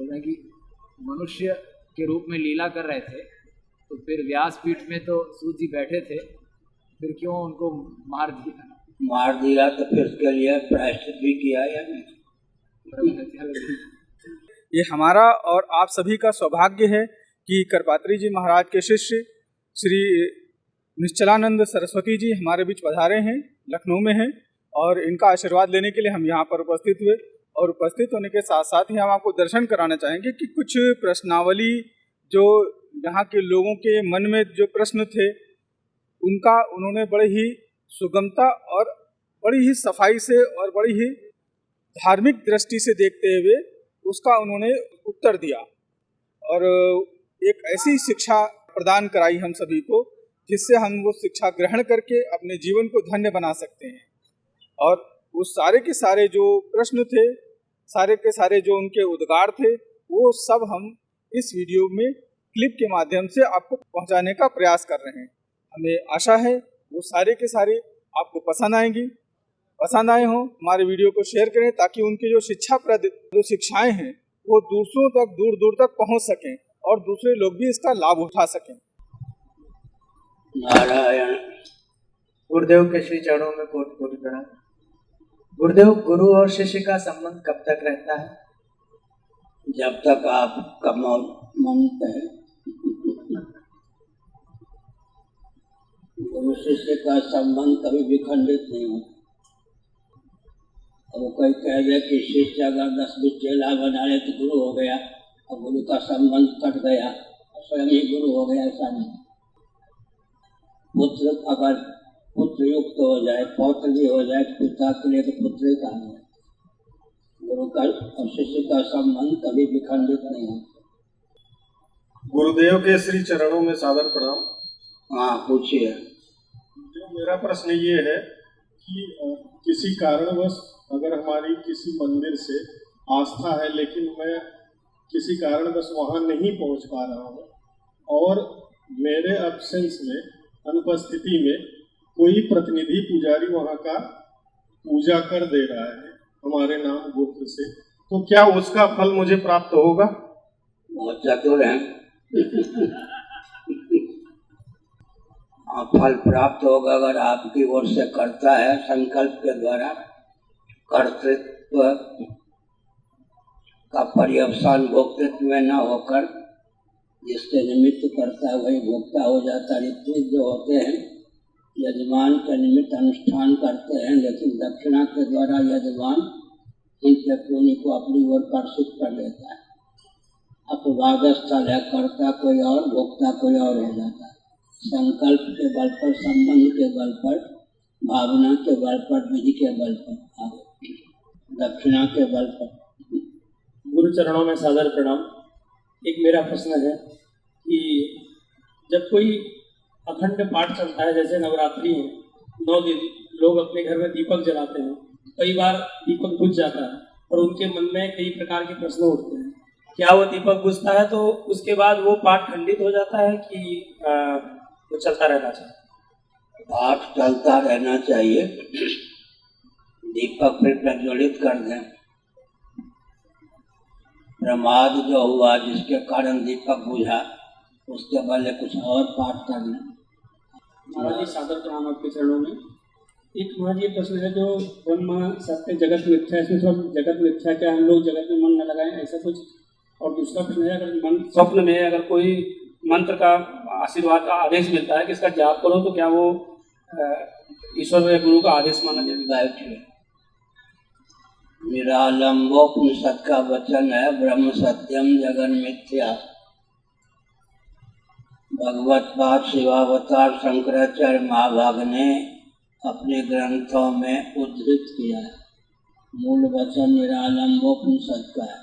बोल रहे हैं कि मनुष्य के रूप में लीला कर रहे थे, तो फिर व्यासपीठ में तो सूत जी बैठे थे, फिर क्यों उनको मार दिया? मार दिया तो फिर उसके लिए प्रायश्चित भी किया या नहीं? ये हमारा और आप सभी का सौभाग्य है कि करपात्री जी महाराज के शिष्य श्री निश्चलानंद सरस्वती जी हमारे बीच पधारे हैं, लखनऊ में हैं, और इनका आशीर्वाद लेने के लिए हम यहाँ पर उपस्थित हुए। और उपस्थित होने के साथ साथ ही हम आपको दर्शन कराना चाहेंगे कि कुछ प्रश्नावली जो यहाँ के लोगों के मन में जो प्रश्न थे उनका उन्होंने बड़े ही सुगमता और बड़ी ही सफाई से और बड़ी ही धार्मिक दृष्टि से देखते हुए उसका उन्होंने उत्तर दिया और एक ऐसी शिक्षा प्रदान कराई हम सभी को जिससे हम वो शिक्षा ग्रहण करके अपने जीवन को धन्य बना सकते हैं। और वो सारे के सारे जो प्रश्न थे, सारे के सारे जो उनके उद्गार थे, वो सब हम इस वीडियो में क्लिप के माध्यम से आपको पहुंचाने का प्रयास कर रहे हैं। हमें आशा है वो सारे के सारे आपको पसंद आएंगी। पसंद आए हों हमारे वीडियो को शेयर करें ताकि उनकी जो शिक्षाप्रद जो शिक्षाएं हैं वो दूसरों तक दूर दूर तक पहुंच सकें और दूसरे लोग भी इसका लाभ उठा सकें। नारायण। गुरुदेव के श्री चरणों में कोटि कोटि प्रणाम। गुरुदेव, गुरु और शिष्य का संबंध कब तक रहता है? जब तक आपका मन है। गुरु शिष्य का संबंध कभी भी खंडित नहीं होता। अब कोई कह दे कि शिष्य अगर 10-20 चेला बना ले तो गुरु हो गया और गुरु का संबंध कट गया और स्वयं ही गुरु हो गया, ऐसा नहीं। पुत्र अगर पुत्र युक्त हो जाए, पौत्र भी हो जाए पिता के लिए तो पुत्र ही कहा जाए। गुरु का और शिष्य का संबंध कभी भी खंडित नहीं होता। गुरुदेव के श्री चरणों में सादर प्रणाम। हाँ, पूछिए। मेरा प्रश्न ये है कि किसी कारणवश अगर हमारी किसी मंदिर से आस्था है लेकिन मैं किसी कारणवश वहाँ नहीं पहुँच पा रहा हूँ और मेरे एब्सेंस में, अनुपस्थिति में कोई प्रतिनिधि पुजारी वहाँ का पूजा कर दे रहा है हमारे नाम गोत्र से, तो क्या उसका फल मुझे प्राप्त होगा? बहुत चतुर हैं। फल प्राप्त होगा अगर आपकी ओर से करता है संकल्प के द्वारा। कर्तृत्व का पर्यवसान भोक्तृत्व में न होकर जिसके निमित्त करता है वही भोक्ता हो जाता है। ऋत्विक जो होते हैं यजमान के निमित्त अनुष्ठान करते हैं, लेकिन दक्षिणा के द्वारा यजमान उनके पुण्य को अपनी ओर कर्षित कर लेता है। अपवाद स्थल है, कर्ता कोई और भोक्ता कोई और हो जाता है। संकल्प के बल पर, संबंध के बल पर, भावना के बल पर, विधि के बल पर, दक्षिणा के बल पर। गुरु चरणों में सादर प्रणाम। एक मेरा प्रश्न है कि जब कोई अखंड पाठ चलता है, जैसे नवरात्रि है, 9 दिन लोग अपने घर में दीपक जलाते हैं, कई बार दीपक बुझ जाता है और उनके मन में कई प्रकार के प्रश्न उठते हैं। क्या वो दीपक बुझता है तो उसके बाद वो पाठ खंडित हो जाता है कि वो चलता रहना चाहिए? पाठ चलता रहना चाहिए। दीपक फिर प्रज्वलित कर दें। प्रमाद जो हुआ जिसके कारण दीपक बुझा उसके बदले कुछ और पाठ करना। महाराज जी सादर प्रणाम आपके चरणों में। एक महाराज ये प्रश्न है जो ब्रह्म सत्य जगत मिथ्या, इसमें थोड़ा जगत मिथ्या क्या हम लोग जगत में मन न लगाएं, ऐसा कुछ। और दूसरा प्रश्न है, अगर मन स्वप्न में अगर कोई मंत्र का आशीर्वाद का आदेश मिलता है कि इसका जाप करो, तो क्या वो ईश्वर या गुरु का आदेश माना जाए? निरालंबोपनिषद का वचन है, ब्रह्म सत्यम जगन मिथ्या। भगवत पाद शिवावतार शंकराचार्य महाभाग ने अपने ग्रंथों में उद्धृत किया है। मूल वचन निरालंबोपनिषद का है।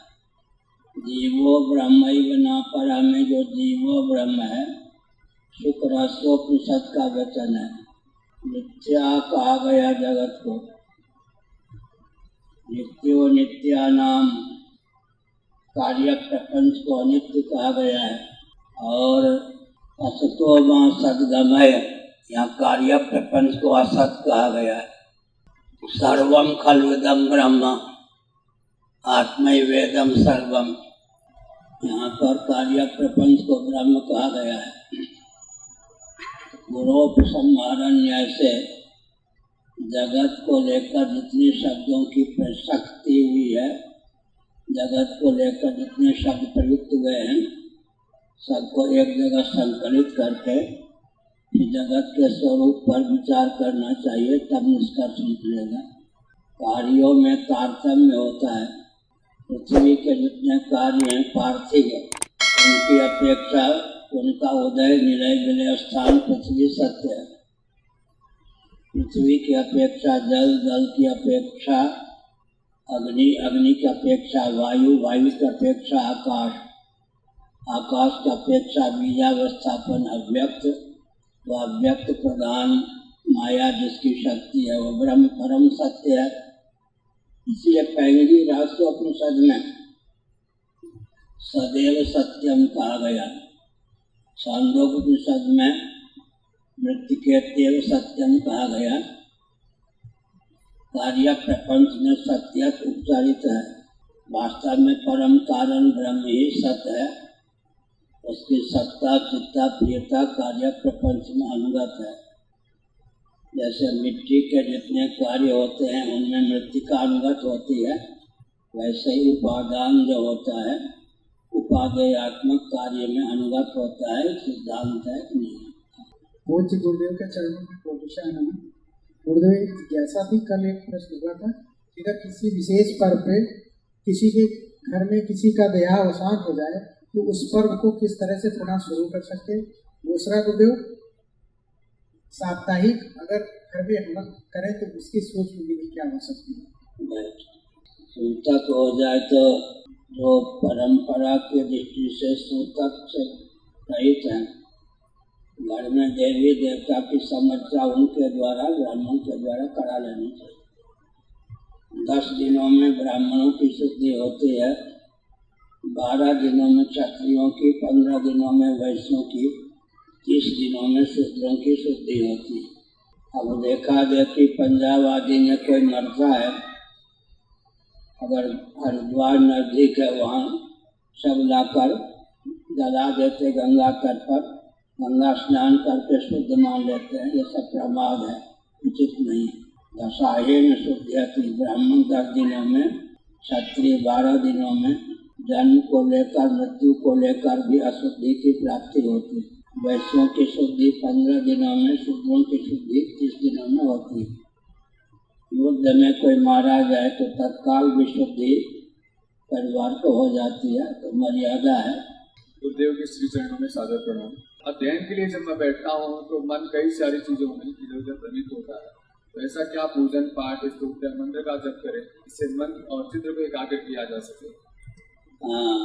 जीवो ब्रह्मैव न परा में जो जीवो ब्रह्म है, शुक्रास्योपनिषद का वचन है। मिथ्या कहा गया जगत को। नित्यो नित्यानाम, कार्य प्रपंच को अनित्य कहा गया है। और असतो मां सद्गमय, यहाँ कार्य प्रपंच को असत कहा गया है। सर्वम खल्विदम ब्रह्म आत्मैवेदम सर्वम, यहाँ पर कार्य प्रपंच को ब्रह्म कहा गया है। गुणोपसंहार न्याय से जगत को लेकर जितने शब्दों की प्रसक्ति हुई है, जगत को लेकर जितने शब्द प्रयुक्त हुए हैं, सबको एक जगह संकलित करके कि जगत के स्वरूप पर विचार करना चाहिए, तब निष्कर्ष निकलेगा। कार्यों में तारतम्य होता है। पृथ्वी के जितने कार्य हैं पार्थिव, उनकी अपेक्षा उनका उदय निलय विलय स्थान पृथ्वी सत्य है। पृथ्वी की अपेक्षा जल, जल की अपेक्षा अग्नि, अग्नि की अपेक्षा वायु, वायु की अपेक्षा आकाश, आकाश की अपेक्षा बीजावस्थापन अव्यक्त, वह अव्यक्त प्रधान माया जिसकी शक्ति है वो ब्रह्म परम सत्य है। इसलिए पैंगी रहस्योपनिषद में सदैव सत्यम कहा गया, छांदोपनिषद में मृत्तिकेत्येव सत्यम कहा गया, कार्य प्रपंच में सत्य उच्चारित है। वास्तव में परम कारण ब्रह्म ही सत्य है, उसकी सत्ता, चित्ता, प्रियता कार्य प्रपंच में अनुगत है। जैसे मिट्टी के जितने कार्य होते हैं उनमें मृत्तिका अनुगत होती है, वैसे ही उपादान जो होता है उपादेयात्मक कार्य में अनुगत होता है। सिद्धांत है कि नहीं। पूज्य गुरुदेव के चरणों में प्रभुषा है। गुरुदेव जैसा भी कल एक प्रश्न हुआ था, अगर किसी विशेष पर्व पे किसी के घर में किसी का देहावसान हो जाए तो उस पर्व को किस तरह से पुनः शुरू कर सकते हैं। दूसरा गुरुदेव, साप्ताहिक अगर घर में हम करें तो उसकी सूक्ष्म विधि क्या हो सकती है। सूतक हो जाए तो जो परंपरा की दृष्टि से सूतक से रहित हैं, घर में देवी देवता की समर्चा उनके द्वारा, ब्राह्मण के द्वारा करा लेनी चाहिए। 10 दिनों में ब्राह्मणों की शुद्धि होती है, 12 दिनों में क्षत्रियों की, 15 दिनों में वैश्यों की, 30 दिनों में शूद्रों की शुद्धि होती है। अब देखा देखी पंजाब आदि में कोई मरता है, अगर हरिद्वार नजदीक है वहाँ सब लाकर जला देते गंगा तट पर, गंगा स्नान करके शुद्ध मान लेते हैं। ये सब प्रमाद है, उचित नहीं। दशाहे में शुद्धि थी, ब्राह्मण 10 दिनों में, क्षत्रिय 12 दिनों में। जन्म को लेकर मृत्यु को लेकर भी अशुद्धि की प्राप्ति होती है। वैश्यों की शुद्धि 15 दिनों में, शूद्रों की शुद्धि 30 दिनों में होती है। युद्ध में कोई मारा जाए तो तत्काल विशुद्धि परिवार को हो जाती है, तो मर्यादा है। गुरुदेव के श्री चरणों में सादर प्रणाम। अध्ययन के लिए जब मैं बैठता हूँ तो मन कई सारी चीजों में इधर उधर भ्रमित होता है, तो ऐसा क्या पूजन पाठ स्तोत्र मंत्र का जप करें इससे मन और चित्र को एकाग्र किया जा सके। हाँ,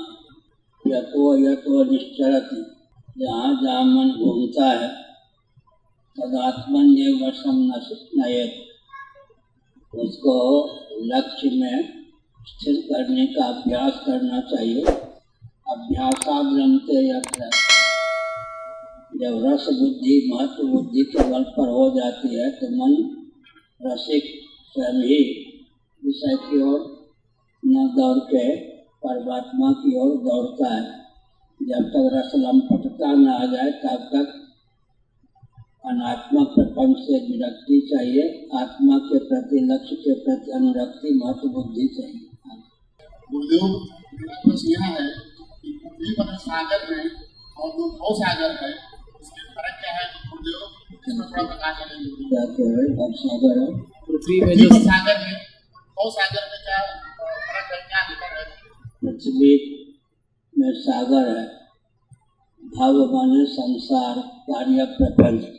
यतो निश्चरति, जहाँ जहाँ मन घूमता है तदात्मन ये वशम नयेत, उसको लक्ष्य में स्थिर करने का अभ्यास करना चाहिए। अभ्यासाभ्रमते यत्र, जब रस बुद्धि महत्व बुद्धि के बल पर हो जाती है तो मन रसिक स्वयं ही विषय की ओर न दौड़ के परमात्मा की ओर दौड़ता है। जब तक रस लंपटता न आ जाए तब तक अनात्मा प्रपंच से विरक्ति चाहिए, आत्मा के प्रति लक्ष्य के प्रति अनुरक्ति महत्व बुद्धि चाहिए। गुरुदेव, मेरा प्रश्न यह है कि पृथ्वी पर सागर में और जो भव सागर है उसमें फर्क क्या है गुरुदेव, इसमें थोड़ा प्रकाश डालेंगे। क्या कह रहे भव सागर है, पृथ्वी में जो सागर में भव सागर में क्या फर्क है, क्या अंतर है। पृथ्वी में सागर है, भव माने संसार, कार्य प्रपंच।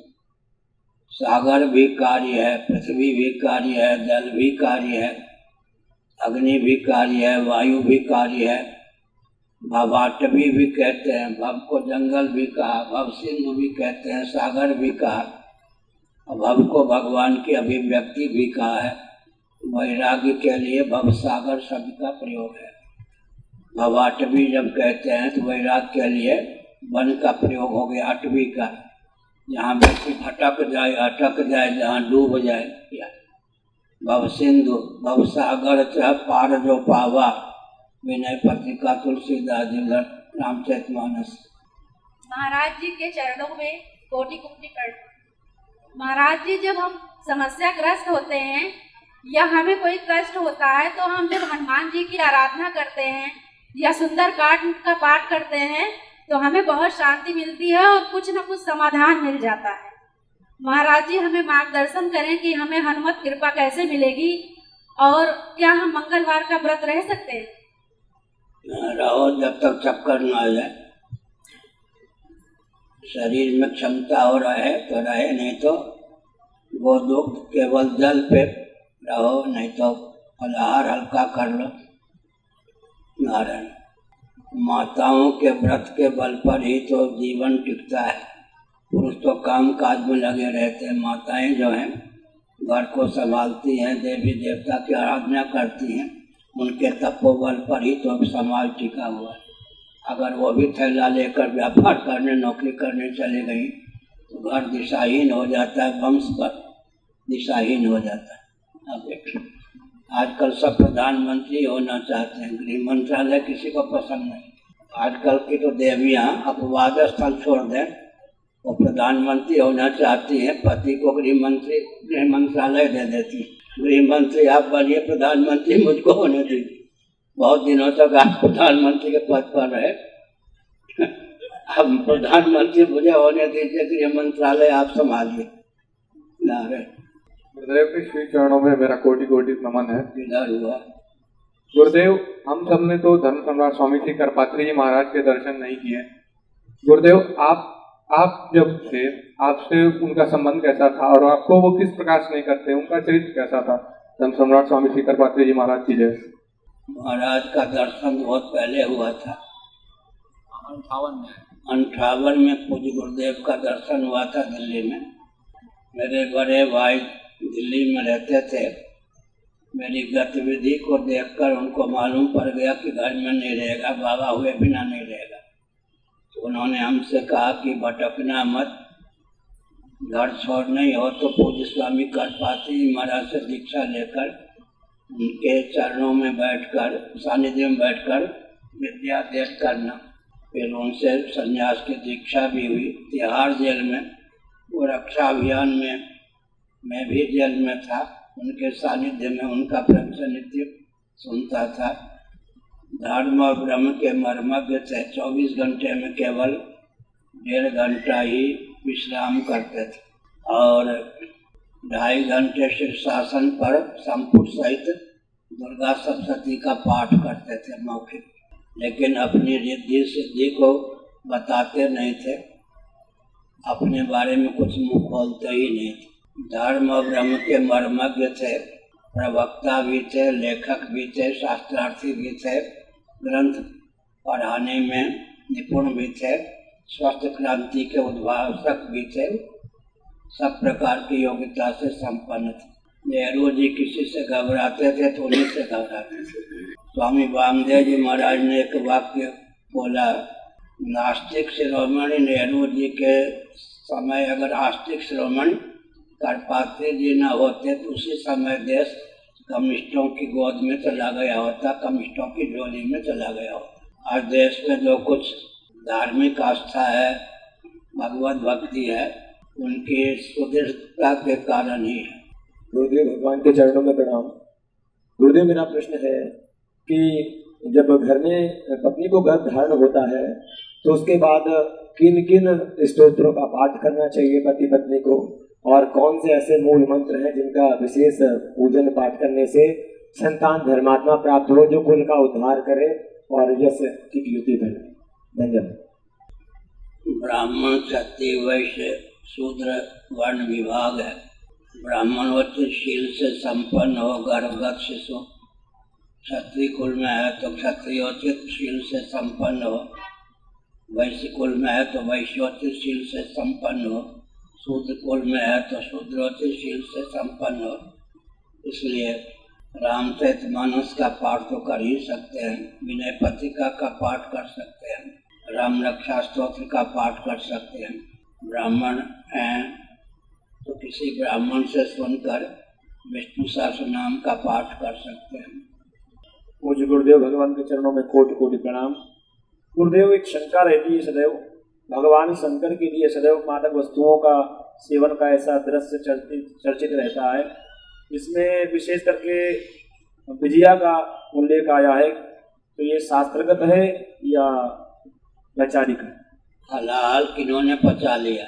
सागर भी कार्य है, पृथ्वी भी कार्य है, जल भी कार्य है, अग्नि भी कार्य है, वायु भी कार्य है। भवाटवी भी कहते हैं, भव को जंगल भी कहा, भव सिंधु भी कहते हैं, सागर भी कहा, भव को भगवान की अभिव्यक्ति भी कहा है। वैराग्य के लिए भव सागर शब्द का प्रयोग है। भवाटवी जब कहते हैं तो वैराग्य के लिए वन का प्रयोग हो गया, अटवी का, जहाँ व्यक्ति भटक जाए, अटक जाए, जहाँ डूब जाए। भव सिंधु, भव सागर चाहे पार जो पावा, विनय पत्रिका तुलसीदास जी रामचरितमानस। महाराज जी के चरणों में कोटि कोटि प्रणाम। महाराज जी, जब हम समस्याग्रस्त होते हैं या हमें कोई कष्ट होता है तो हम जब हनुमान जी की आराधना करते हैं या सुंदरकांड का पाठ करते हैं तो हमें बहुत शांति मिलती है और कुछ न कुछ समाधान मिल जाता है। महाराज जी, हमें मार्गदर्शन करें कि हमें हनुमत कृपा कैसे मिलेगी और क्या हम मंगलवार का व्रत रह सकते हैं? रहो जब तक चक्कर न आ जाए, शरीर में क्षमता हो रहे तो रहे, नहीं तो गोदुग्ध केवल जल पे रहो, नहीं तो फलाहार हल्का कर लो। नारायण, माताओं के व्रत के बल पर ही तो जीवन टिकता है। पुरुष तो काम काज में लगे रहते हैं, माताएं जो हैं घर को संभालती हैं, देवी देवता की आराधना करती हैं, उनके तपोबल पर ही तो समाज टिका हुआ है। अगर वो भी थैला लेकर व्यापार करने नौकरी करने चले गई तो घर दिशाहीन हो जाता है, वंश पर दिशाहीन हो जाता है। अब देखिए, आजकल सब प्रधानमंत्री होना चाहते हैं, गृह मंत्रालय किसी को पसंद नहीं। आजकल की तो देवियाँ अपवाद स्थल छोड़ दें, वो प्रधानमंत्री होना चाहती हैं, पति को गृह मंत्रालय दे देती। गृह मंत्री आप बनिए, प्रधानमंत्री मुझको होने दीजिए। बहुत दिनों तक आप प्रधानमंत्री के पद पर रहे, अब प्रधानमंत्री मुझे होने दीजिए, गृह मंत्रालय आप संभालिए। नारायण। गुरुदेव के श्री चरणों में मेरा कोटि कोटि नमन है। इधर हुआ गुरुदेव, हम सब ने तो धर्म सम्राट स्वामी श्री करपात्री जी महाराज के दर्शन नहीं किए। गुरुदेव, आप जब थे, आपसे उनका संबंध कैसा था और आपको वो किस प्रकार स्नेह करते, उनका चरित्र कैसा था? धर्म सम्राट स्वामी श्री करपात्री जी महाराज की जय। महाराज का दर्शन बहुत पहले हुआ था, 58 में पूज्य गुरुदेव का दर्शन हुआ था दिल्ली में। मेरे बड़े भाई दिल्ली में रहते थे, मेरी गतिविधि को देखकर उनको मालूम पड़ गया कि घर में नहीं रहेगा, बाबा हुए बिना नहीं रहेगा। तो उन्होंने हमसे कहा कि भटकना मत, घर छोड़ना ही हो तो पूज्य स्वामी करपात्री महाराज से दीक्षा लेकर उनके चरणों में बैठकर, सानिध्य में बैठकर विद्या देश करना। फिर उनसे संन्यास की दीक्षा भी हुई। तिहाड़ जेल में, वो रक्षा अभियान में मैं भी जेल में था, उनके सानिध्य में उनका प्रवचन नित्य सुनता था। धर्म और ब्रह्म के मर्मज्ञ थे, 24 घंटे में केवल 1.5 घंटा ही विश्राम करते थे और 2.5 घंटे शीर्षासन पर संपुट सहित दुर्गा सप्तशती का पाठ करते थे मौखिक, लेकिन अपनी रिद्धि सिद्धि को बताते नहीं थे, अपने बारे में कुछ मुँह खोलते ही नहीं थे। धर्म और ब्रह्म के मर्मज्ञ थे, प्रवक्ता भी थे, लेखक भी थे, शास्त्रार्थी भी थे, ग्रंथ पढ़ाने में निपुण भी थे, स्वस्थ क्रांति के उद्भावक भी थे, सब प्रकार की योग्यता से संपन्न थे। नेहरू जी किसी से घबराते थे तो उन्हीं से घबराते थे। स्वामी वामदेव जी महाराज ने एक वाक्य बोला, नास्तिक शिरोमणि नेहरू जी के समय अगर आस्तिक शिरोमणि करपात्री जी न होते तो उसी समय देश कम्युनिस्टों की गोद में चला गया होता, कम्युनिस्टों की झोली में चला गया होता। आज देश में जो कुछ धार्मिक आस्था है, भगवत भक्ति है, उनकी सुदृढ़ता के कारण ही है। गुरुदेव भगवान के चरणों में प्रणाम। गुरुदेव, मेरा प्रश्न है कि जब घर में पत्नी को गर्भ धारण होता है तो उसके बाद किन किन स्तोत्रों का पाठ करना चाहिए पति पत्नी को, और कौन से ऐसे मूल मंत्र हैं जिनका विशेष पूजन पाठ करने से संतान धर्मात्मा प्राप्त हो, जो कुल का उद्धार करे और यश की कीर्ति करे? धन्यवाद। ब्राह्मण, क्षत्रिय, वैश्य, शूद्र वर्ण विभाग है। ब्राह्मणोचितशील से संपन्न हो गर्भगत शिशु, क्षत्रिय कुल में है तो क्षत्रियोचितशील से संपन्न हो, वैश्य कुल में है तो वैश्योचितशील से संपन्न हो, शूद्र कुल में है तो शूद्रोचितशील से संपन्न हो। इसलिए रामचरितमानस का पाठ तो कर ही सकते हैं, विनय पत्रिका का पाठ कर सकते हैं, राम रक्षा स्तोत्र का पाठ कर सकते हैं। ब्राह्मण हैं तो किसी ब्राह्मण से सुनकर विष्णु सहस्रनाम का पाठ कर सकते हैं। पूज्य गुरुदेव भगवान के चरणों में कोटि कोटि प्रणाम। गुरुदेव, एक शंका रहती है सदैव, भगवान शंकर के लिए सदैव मादक वस्तुओं का सेवन का ऐसा दृश्य चर्चित रहता है। इसमें विशेष करके विजया का उल्लेख आया है, तो ये शास्त्रगत है या वैचारिक है? हलाल किन्होंने पचा लिया,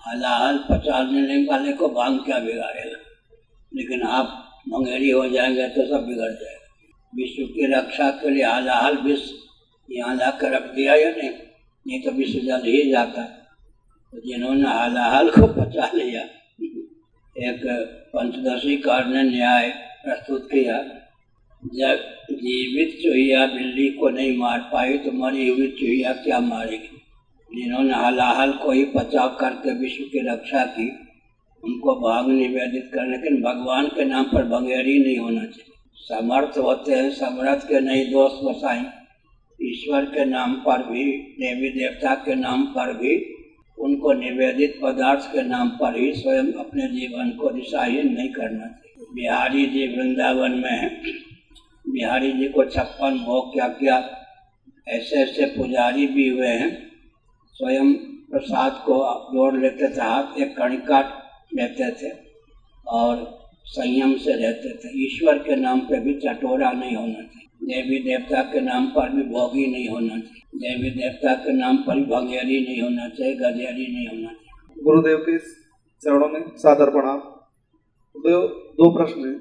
हलाल पचाने वाले को भांग क्या बिगाड़ेगा, लेकिन आप मंगेरी हो जाएंगे तो सब बिगड़ जाएगा। विश्व की रक्षा के लिए हलाल विष यहाँ ला कर रख दिया या नहीं तो विश्व जल ही जाता। तो जिन्होंने हलाल को पचा लिया, एक पंचदशी कार ने न्याय प्रस्तुत किया, जब जीवित चूहिया बिल्ली को नहीं मार पाई तो मरी हुई चूहिया क्या मारेगी। जिन्होंने हलाल को ही पचा करके विश्व की रक्षा की, उनको भांग निवेदित कर, लेकिन भगवान के नाम पर भंगेरी नहीं होना चाहिए। समर्थ होते हैं, समर्थ के नहीं दोष बसाएं। ईश्वर के नाम पर भी, देवी देवता के नाम पर भी, उनको निवेदित पदार्थ के नाम पर ही स्वयं अपने जीवन को दिशाहीन नहीं करना चाहिए। बिहारी जी वृंदावन में हैं, बिहारी जी को 56 भोग क्या ऐसे ऐसे पुजारी भी हुए हैं, स्वयं प्रसाद को जोड़ लेते थे, हाथ एक कणिका लेते थे और संयम से रहते थे। ईश्वर के नाम पे भी चटोरा नहीं होना चाहिए, देवी देवता के नाम पर भी भोगी नहीं होना चाहिए, देवी देवता के नाम पर भी भंगेरी नहीं होना चाहिए, गजेरी नहीं होना चाहिए। गुरुदेव के चरणों में सादर प्रणाम। गुरुदेव, 2 प्रश्न हैं।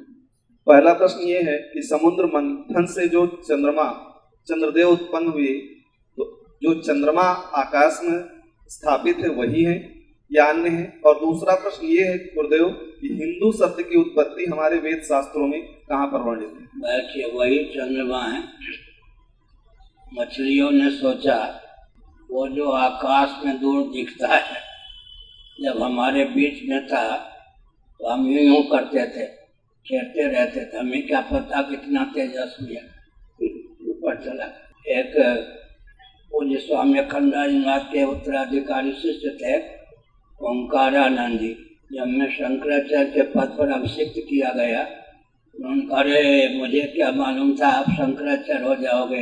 पहला प्रश्न ये है कि समुद्र मंथन से जो चंद्रदेव उत्पन्न हुए, तो जो चंद्रमा आकाश में स्थापित है वही है या अन्य है? और दूसरा प्रश्न ये है गुरुदेव कि हिंदू शब्द की उत्पत्ति हमारे वेद शास्त्रों में कहाँ पर वर्णित है? बैठिए, वही चंद्रमा है। मछलियों ने सोचा वो जो आकाश में दूर दिखता है, जब हमारे बीच में था तो हम यूं करते थे, खेलते रहते थे, हमें क्या पता कितना तेजस्वी है, ऊपर चला। एक पूज्य स्वामी अखंडानंद के उत्तराधिकारी शिष्य थे ओंकारानंद जी। जब मैं शंकराचार्य के पद पर अभिषिक्त किया गया, उन्होंने अरे मुझे क्या मालूम था आप शंकराचार्य हो जाओगे,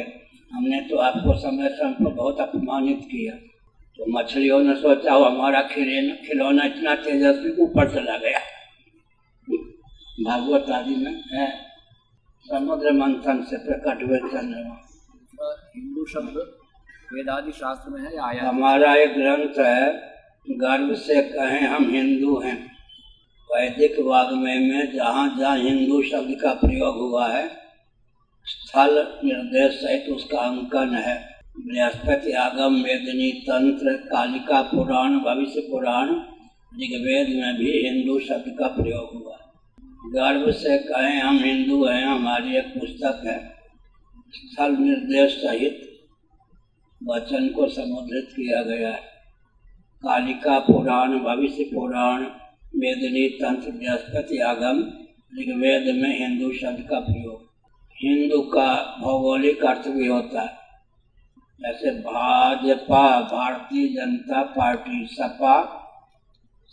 हमने तो आपको समय समय पर बहुत अपमानित किया। तो मछलियों ने सोचा हमारा खिलौना इतना तेजस्वी ऊपर चला गया। भागवत आदि में है, समुद्र मंथन से प्रकट हुए चंद्रमा। हिंदू शब्द वेदादि शास्त्र में है आया? हमारा एक ग्रंथ है, गर्व से कहें हम हिंदू हैं। वैदिक वाग्मय में जहाँ जहाँ हिंदू शब्द का प्रयोग हुआ है, स्थल निर्देश सहित उसका अंकन है। बृहस्पति आगम, मेदिनी तंत्र, कालिका पुराण, भविष्य पुराण, ऋग्वेद में भी हिंदू शब्द का प्रयोग हुआ है। गर्व से कहें हम हिंदू हैं, हमारी एक पुस्तक है, स्थल निर्देश सहित वचन को समुद्रित किया गया है। कालिका पुराण, भविष्य पुराण, मेदिनी तंत्र, बृहस्पति आगम, ऋग्वेद में हिंदू शब्द का प्रयोग। हिंदू का भौगोलिक अर्थ भी होता है, जैसे भाजपा भारतीय जनता पार्टी, सपा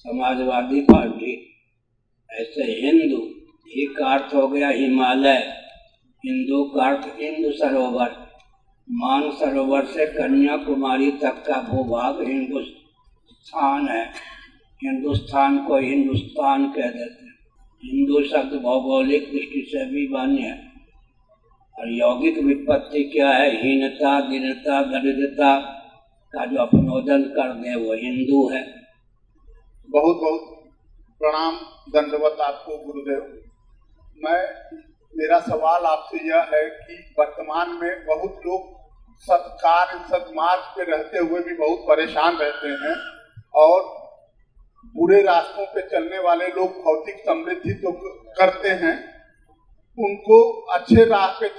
समाजवादी पार्टी, ऐसे हिंदू ही का अर्थ हो गया हिमालय। हिंदू का अर्थ हिंदू सरोवर, मान सरोवर से कन्याकुमारी तक का भूभाग हिंदुस्तान है। हिंदुस्तान को हिंदुस्तान कह देते हैं। हिंदू शब्द भौगोलिक दृष्टि से भी मान्य है। और यौगिक विपत्ति क्या है? हीनता, दीनता, दरिद्रता का जो अपनोदन कर दे वो हिंदू है। बहुत बहुत प्रणाम, दंडवत आपको गुरुदेव। मेरा सवाल आपसे यह है कि वर्तमान में बहुत लोग सत्कार सदमार्ग पे रहते हुए भी बहुत परेशान रहते हैं, और बुरे रास्तों पे चलने वाले लोग भौतिक समृद्धि तो करते हैं, उनको अच्छे राह पे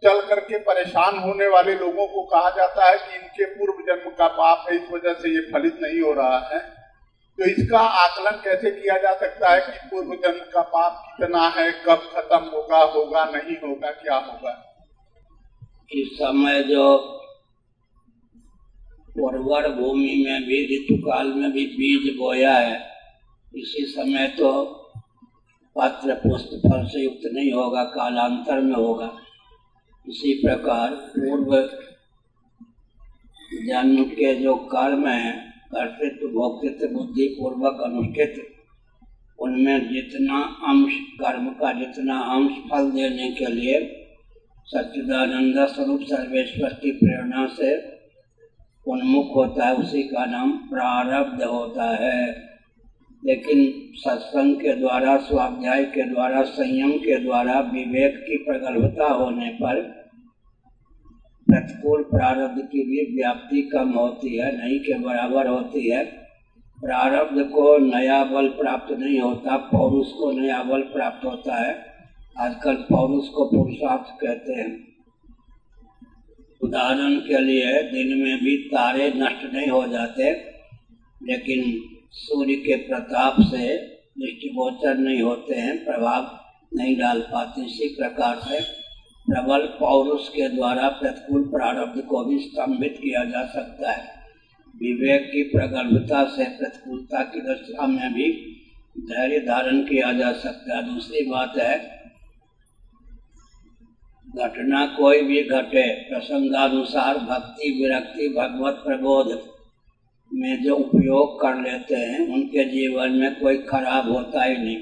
चल करके परेशान होने वाले लोगों को कहा जाता है कि इनके पूर्व जन्म का पाप है, इस वजह से ये फलित नहीं हो रहा है। तो इसका आकलन कैसे किया जा सकता है कि पूर्व जन्म का पाप कितना है, कब खत्म होगा, होगा नहीं होगा, क्या होगा? इस समय जो उर्वर भूमि में भी, ऋतुकाल में भी बीज बोया है, इसी समय तो पत्र पुष्प फल से युक्त नहीं होगा, कालांतर में होगा। इसी प्रकार पूर्व जन्म के जो कर्म है कर्तृत्व भोक्तृत्व बुद्धि पूर्वक अनुष्ठित, उनमें जितना अंश कर्म का जितना अंश फल देने के लिए सच्चिदानंद स्वरूप सर्वेश्वर की प्रेरणा से उन्मुख होता है, उसी का नाम प्रारब्ध होता है। लेकिन सत्संग के द्वारा, स्वाध्याय के द्वारा, संयम के द्वारा, विवेक की प्रगल्भता होने पर प्रतिकूल प्रारब्ध की भी व्याप्ति कम होती है, नहीं के बराबर होती है। प्रारब्ध को नया बल प्राप्त नहीं होता, पौरुष को नया बल प्राप्त होता है। आजकल पौरुष को पुरुषार्थ कहते हैं। उदाहरण के लिए दिन में भी तारे नष्ट नहीं हो जाते, लेकिन सूर्य के प्रताप से दृष्टिगोचर नहीं होते हैं, प्रभाव नहीं डाल पाते। इसी प्रकार से प्रबल पौरुष के द्वारा प्रतिकूल प्रारब्ध को भी स्तंभित किया जा सकता है। विवेक की प्रगल्भता से प्रतिकूलता की दशा में भी धैर्य धारण किया जा सकता है। दूसरी बात है, घटना कोई भी घटे, प्रसंगानुसार भक्ति विरक्ति भगवत प्रबोध में जो उपयोग कर लेते हैं उनके जीवन में कोई खराब होता ही नहीं।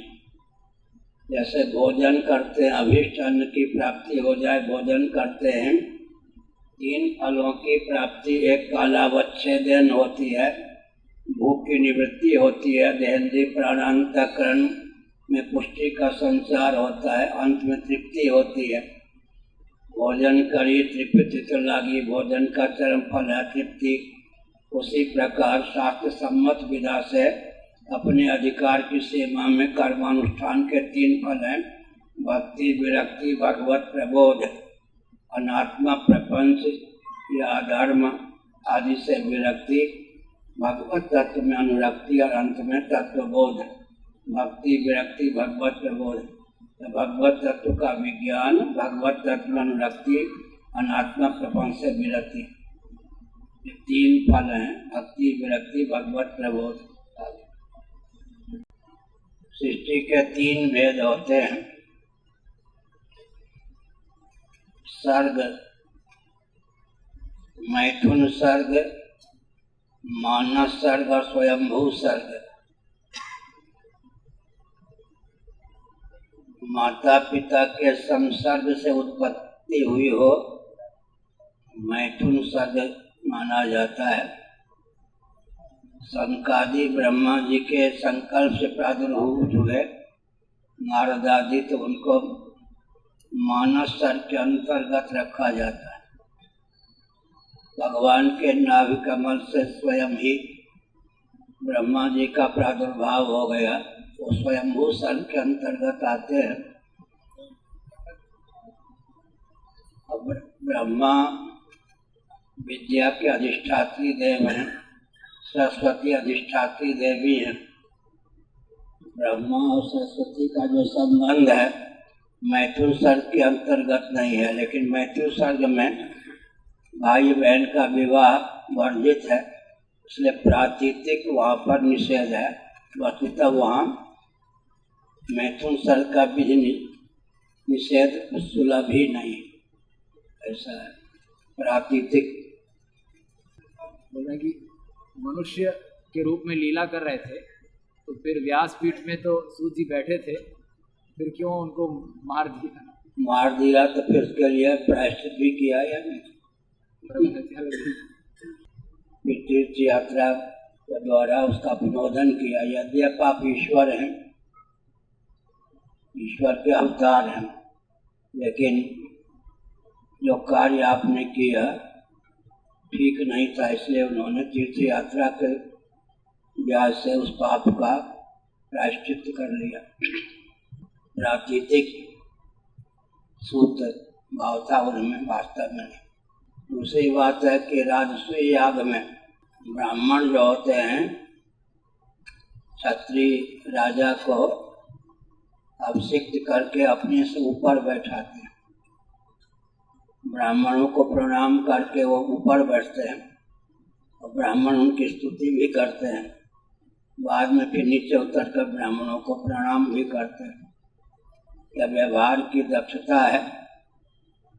जैसे भोजन करते हैं, अभीष्ट अन्न की प्राप्ति हो जाए, भोजन करते हैं, 3 फलों की प्राप्ति, एक कालावच्छेदन होती है, भूख की निवृत्ति होती है, देहेंद्रिय प्राणांतकरण में पुष्टि का संचार होता है, अंत में तृप्ति होती है। भोजन करी तृप्ति तो लागी, भोजन का चरम फल है तृप्ति। उसी प्रकार शास्त्र सम्मत विधा से अपने अधिकार की सीमा में कर्मानुष्ठान के 3 फल हैं, भक्ति विरक्ति भगवत प्रबोध। अनात्मा प्रपंच या अधर्म आदि से विरक्ति, भगवत तत्व में अनुरक्ति और अंत में तत्वबोध। भक्ति विरक्ति भगवत प्रबोध, तो भगवत तत्व का विज्ञान, भगवत तत्व में अनुरक्ति, अनात्मा प्रपंच से विरक्ति, 3 फल हैं, भक्ति विरक्ति भगवत प्रबोध। सृष्टि के 3 भेद होते हैं, सर्ग, मैथुन सर्ग, मानस सर्ग और स्वयंभू सर्ग। माता पिता के संसर्ग से उत्पत्ति हुई हो, मैथुन सर्ग माना जाता है। संकादि ब्रह्मा जी के संकल्प से प्रादुर्भूत हुए नारद आदि, तो उनको मानस सर्ग के अंतर्गत रखा जाता है। भगवान के नाभि कमल से स्वयं ही ब्रह्मा जी का प्रादुर्भाव हो गया, वो स्वयंभू सर्ग के अंतर्गत आते हैं। अब ब्रह्मा विद्या के अधिष्ठात्री देव हैं, सरस्वती अधिष्ठात्री देवी हैं। ब्रह्मा और सरस्वती का जो संबंध है मैथुन सर्ग के अंतर्गत नहीं है, लेकिन मैथुन सर्ग में भाई बहन का विवाह वर्जित है, इसलिए प्रातीतिक वहाँ पर निषेध है। वस्तुतः वहाँ मैथुन सर्ग का भी निषेध सुलभ ही नहीं, ऐसा है। प्रातीतिक बोला कि मनुष्य के रूप में लीला कर रहे थे, तो फिर व्यासपीठ में तो सूत जी बैठे थे, फिर क्यों उनको मार दिया? मार दिया तो फिर उसके लिए प्रायश्चित भी किया या नहीं? तीर्थ यात्रा के द्वारा उसका विनोदन किया। यद्यपि आप ईश्वर हैं, ईश्वर के अवतार हैं, लेकिन जो कार्य आपने किया ठीक नहीं था, इसलिए उन्होंने तीर्थ यात्रा के ब्याज से उस पाप का प्रायश्चित कर लिया। प्राकृतिक सूत्र भाव था उनमें, वास्तव में नहीं। दूसरी बात है कि राजसूय याग में ब्राह्मण जो होते हैं क्षत्रिय राजा को अभिषिक्त करके अपने से ऊपर बैठाते हैं। ब्राह्मणों को प्रणाम करके वो ऊपर बैठते हैं और ब्राह्मण उनकी स्तुति भी करते हैं। बाद में फिर नीचे उतर कर ब्राह्मणों को प्रणाम भी करते हैं। यह व्यवहार की दक्षता है,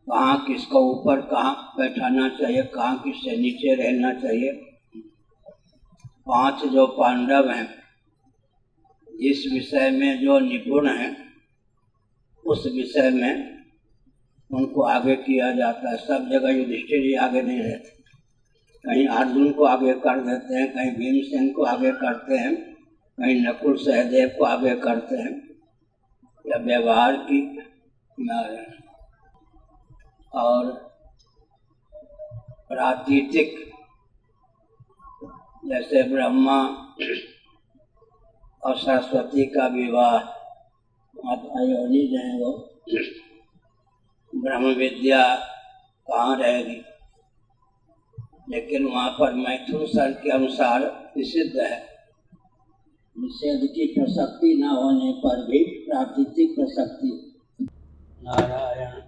कहाँ किसको ऊपर कहाँ बैठाना चाहिए, कहाँ किससे नीचे रहना चाहिए। 5 जो पांडव हैं इस विषय में जो निपुण हैं उस विषय में उनको आगे किया जाता है। सब जगह युधिष्ठिर ही आगे नहीं रहते, कहीं अर्जुन को आगे कर देते हैं, कहीं भीमसेन को आगे करते हैं, कहीं नकुल सहदेव को आगे करते हैं। यह व्यवहार की और प्रातीतिक, जैसे ब्रह्मा और सरस्वती का विवाह, माता योनि जो है वो ब्रह्म विद्या कहाँ रहेगी, लेकिन वहाँ पर मैथुन सर के अनुसार निषिद्ध है। निषेध की प्रसक्ति न होने पर भी प्राकृतिक प्रसक्ति। नारायण।